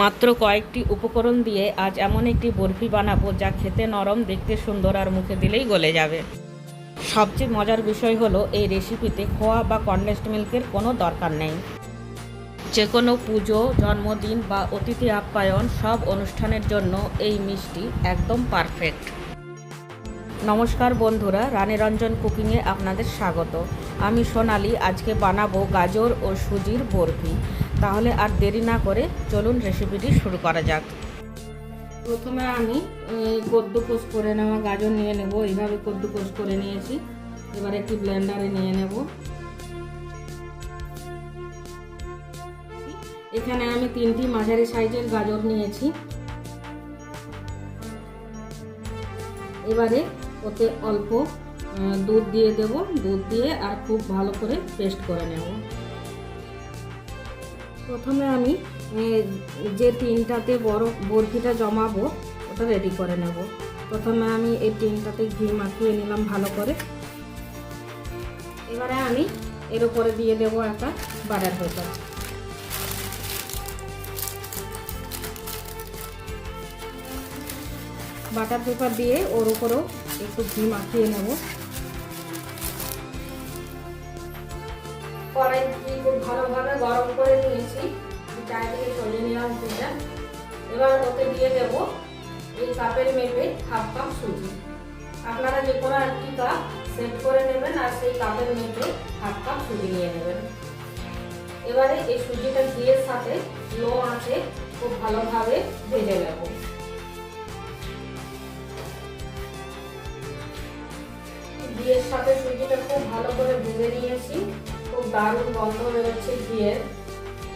মাত্র কয়েকটি উপকরণ দিয়ে আজ এমন একটি বরফি বানাবো যা খেতে নরম, দেখতে সুন্দর আর মুখে দিলেই গলে যাবে। সবচেয়ে মজার বিষয় হলো এই রেসিপিতে খোয়া বা কনডেন্সড মিল্কের কোনো দরকার নেই। যে কোনো পুজো, জন্মদিন বা অতিথি আপ্যায়ন সব অনুষ্ঠানের জন্য এই মিষ্টি একদম পারফেক্ট। নমস্কার বন্ধুরা, রানীরঞ্জন কুকিংয়ে আপনাদের স্বাগত। আমি সোনালি, আজকে বানাবো গাজর ও সুজির বরফি। তাহলে আর দেরি না করে চলুন রেসিপিটি শুরু করা যাক। প্রথমে আমি কদ্দুকস করে নেওয়া গাজর নিয়ে নেব। এইভাবে কদ্দুকস করে নিয়েছি। এবার একটি ব্লেন্ডারে নিয়ে নেব। এখানে আমি 3টি মাঝারি সাইজের গাজর নিয়েছি। এবারে ওতে অল্প দুধ দিয়ে দেব। দুধ দিয়ে আর খুব ভালো করে পেস্ট করে নেব। প্রথমে আমি যে টিনটাতে বড় বরফিটা জমাবো ওটা রেডি করে নেব। প্রথমে আমি এই টিনটাতে ঘি মাখিয়ে নিলাম ভালো করে। এবারে আমি এর উপরে দিয়ে দেব একটা বাটার পেপার। বাটার পেপার দিয়ে ওর উপরেও একটু ঘি মাখিয়ে নেব। কড়াই ঘি খুব ভালোভাবে গরম করে নিয়েছি। চারিদিকে সরিয়ে নিলাম ঘিটা। এবার ওতে দিয়ে দেব এই কাপের মেপে হাফ কাপ সুজি। আপনারা যে কোনো একটি কাপ সেট করে নেবেন আর সেই কাপের মেপে হাফ কাপ সুজি নিয়ে নেবেন। এবারে এই সুজিটা ঘিয়ের সাথে লো আঁচে খুব ভালোভাবে ভেজে নেব। ঘিয়ের সাথে সুজিটা খুব ভালো করে ভেজে নিয়েছি। খুব দারুণ গন্ধ বেরোচ্ছে ঘিয়ের।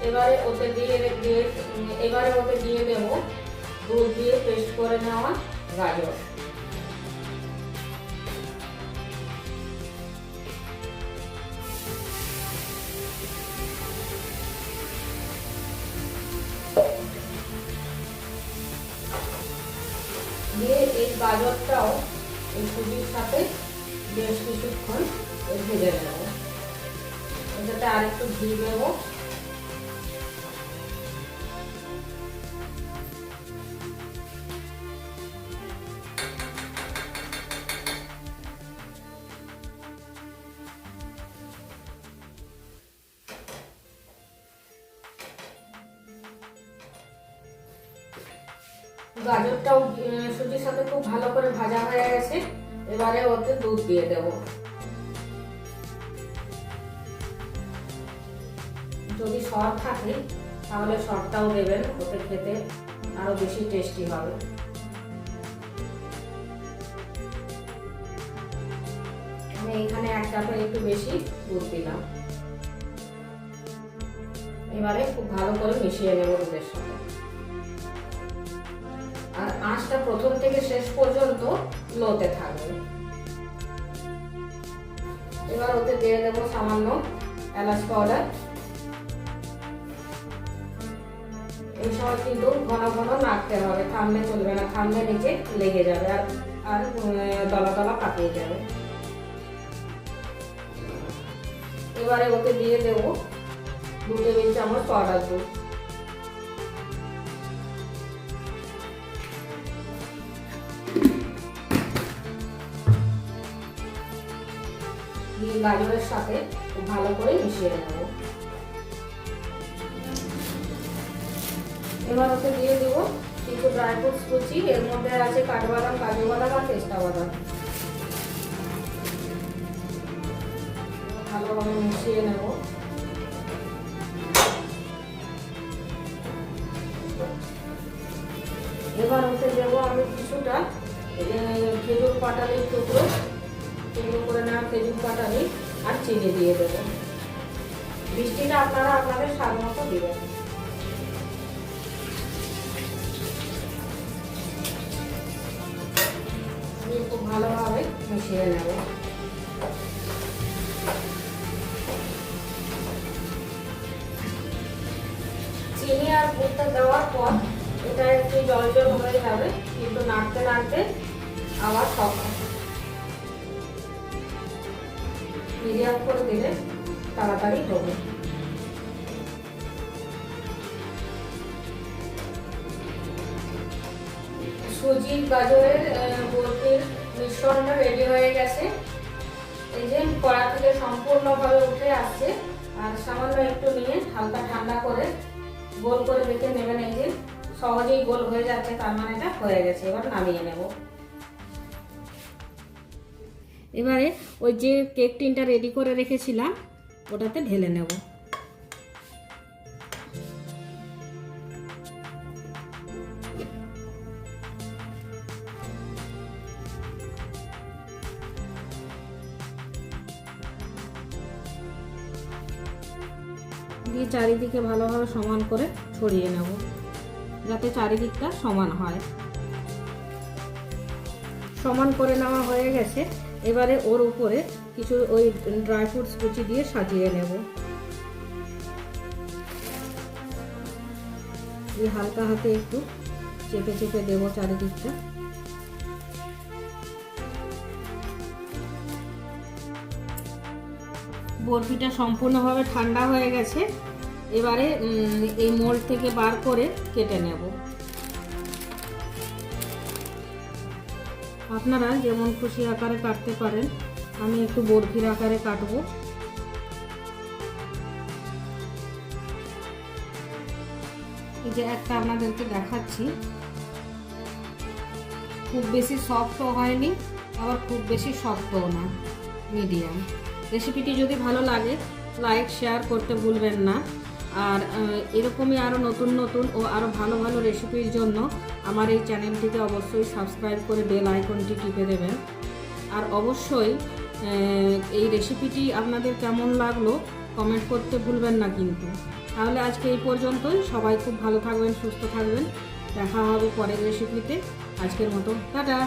এবারে ওতে দিয়ে দেব দুধ দিয়ে পেস্ট করে নেওয়া গাজর। দিয়ে এই গাজরটাও এই সুজির সাথে বেশ কিছুক্ষণ ভেজে নেব। এটাতে আরেকটু ঘি দেবো। গাজরটাও সুজির সাথে খুব ভালো করে ভাজা হয়ে গেছে। এবারে ওতে দুধ দিয়ে দেব। যদি সর থাকে তাহলে সরটাও দেবেন, ওতে খেতে আরো বেশি টেস্টি হবে। আমি এখানে 1 কাপের একটু বেশি দুধ দিলাম। এবারে খুব ভালো করে মিশিয়ে নেব দুধের সাথে। আর আঁচটা প্রথম থেকে শেষ পর্যন্ত লোতে থাকবে। এবার ওতে দিয়ে দেব সামান্য এলাচ পাউডার। এই সময় কিন্তু ঘন ঘন নাড়তে হবে, থামলে চলবে না। থামলে নিচে লেগে যাবে আর দলা দলা পাকিয়ে যাবে। এবারে ওতে দিয়ে দেব 2 টেবিল চামচ পাউডার দুধ। গাজরের সাথে খুব ভালো করে মিশিয়ে নেব। এবার ওতে দিয়ে দেব কিছু ড্রাই ফ্রুটস কুচি। এর মধ্যে আছে কাঠবাদাম, কাজু বাদাম আর পেস্তা বাদাম। ভালোভাবে মিশিয়ে নেব। এবার ওতে দেবো আমি কিছুটা খেজুর পাটালির টুকরো করে নেওয়া খেজুর পাটালি আর চিনি দিয়ে দেবো। মিষ্টিটা আপনারা আপনাদের স্বাদ মতো দিবেন। খুব ভালোভাবে মিশিয়ে নেব। চিনি আর গুড়টা দেওয়ার পর এটা একটু জল জল হয়ে যাবে, কিন্তু নাড়তে নাড়তে আবার শক্ত। মিডিয়াম করে দিলে তাড়াতাড়ি হবে। সুজি গাজরের বরফির মিশ্রণটা রেডি হয়ে গেছে। এই যে কড়া থেকে সম্পূর্ণভাবে উঠে আসছে। আর সামান্য একটু নিয়ে হালকা ঠান্ডা করে গোল করে বেঁকে নেবেন। এই যে সহজেই গোল হয়ে যাচ্ছে, তার মানে এটা হয়ে গেছে। এবার নামিয়ে নেব। এবারে ওই যে কেক টিনটা রেডি করে রেখেছিলাম ওটাতে ঢেলে নেব। দিয়ে চারিদিকে ভালোভাবে সমান করে ছড়িয়ে নেব, যাতে চারিদিকটা সমান হয়। সমান করে নেওয়া হয়ে গেছে। এবারে ওর উপরে কিছু ওই ড্রাই ফ্রুটস কুচি দিয়ে সাজিয়ে নেব। এই হালকা হাতে একটু চেপে চেপে দেবো চারিদিকটা। বরফিটা সম্পূর্ণভাবে ঠান্ডা হয়ে গেছে। এবারে এই মোল্ড থেকে বার করে কেটে নেব। আপনারা যেমন খুশি আকারে কাটতে পারেন, আমি একটু বরফির আকারে কাটবো। এই যে একটা আপনাদেরকে দেখাচ্ছি, খুব বেশি সফটও হয়নি আবার খুব বেশি শক্তও না, মিডিয়াম। রেসিপিটি যদি ভালো লাগে লাইক শেয়ার করতে ভুলবেন না। আর এরকমই আরও নতুন নতুন ও আরও ভালো ভালো রেসিপির জন্য আমার এই চ্যানেলটিকে অবশ্যই সাবস্ক্রাইব করে বেল আইকনটি টিপে দেবেন। আর অবশ্যই এই রেসিপিটি আপনাদের কেমন লাগলো কমেন্ট করতে ভুলবেন না কিন্তু। তাহলে আজকে এই পর্যন্তই। সবাই খুব ভালো থাকবেন, সুস্থ থাকবেন। দেখা হবে পরের রেসিপিতে। আজকের মতো টাটা।